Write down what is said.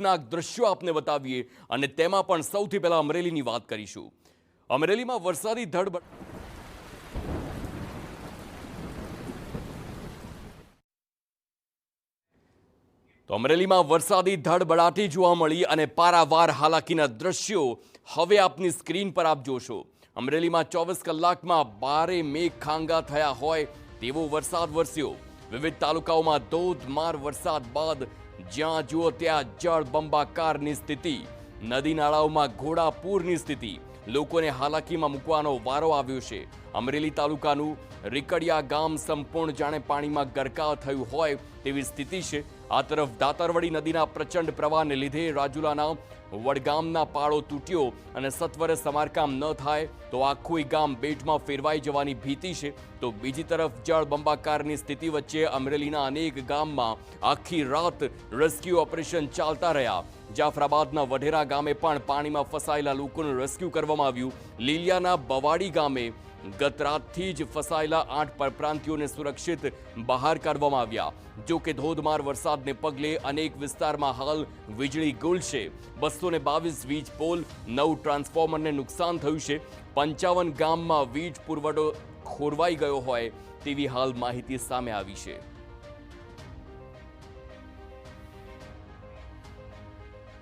ખૌફનાક દ્રશ્યો આપને બતાવીએ અને તેમાં પણ સૌથી પહેલા અમરેલીની વાત કરીશું। અમરેલીમાં વરસાદી ધડ તો અમરેલીમાં વરસાદી ધડબડાટી જોવા મળી અને પારાવાર હાલાકીના દ્રશ્યો હવે આપની સ્ક્રીન પર આપ જોશો। અમરેલીમાં 24 કલાકમાં ભારે મેઘખાંગા થયા હોય તેવો વરસાદ વરસ્યો। વિવિધ તાલુકાઓમાં ધોધમાર વરસાદ બાદ જ્યાં જુઓ ત્યાં જળબંબાકારની સ્થિતિ, નદી નાળાઓમાં ઘોડાપૂરની સ્થિતિ, લોકોને હાલાકીમાં મૂકવાનો વારો આવ્યો છે। અમરેલી તાલુકાનું રીકડિયા ગામ સંપૂર્ણ જાણે પાણીમાં ગરકાવ થયું હોય તેવી સ્થિતિ છે। આ તરફ દાતરવડી નદીના પ્રચંડ પ્રવાહને લીધે રાજુલાના વડગામના પાળો તૂટ્યો અને સત્વરે સમારકામ ન થાય તો આખું ગામ બેટમાં ફેરવાઈ જવાની ભીતિ છે। તો બીજી તરફ જળબંબાકારની સ્થિતિ વચ્ચે અમરેલીના અનેક ગામમાં આખી રાત રેસ્ક્યુ ઓપરેશન ચાલતા રહ્યા। જાફરાબાદના વઢેરા ગામે પણ પાણીમાં ફસાયેલા લોકોનું રેસ્ક્યુ કરવામાં આવ્યું। લીલિયાના બવાડી ગામે ગત રાતથી જ ફસાયેલા 8 પરપ્રાંતિયોને સુરક્ષિત બહાર કાઢવામાં આવ્યા। જો કે ધોધમાર વરસાદને પગલે અનેક વિસ્તારમાં હાલ વીજળી ગુલ છે। 222 વીજ પોલ, 9 ટ્રાન્સફોર્મરને નુકસાન થયું છે। 55 ગામમાં વીજ પુરવઠો ખોરવાઈ ગયો હોય તેવી હાલ માહિતી સામે આવી છે।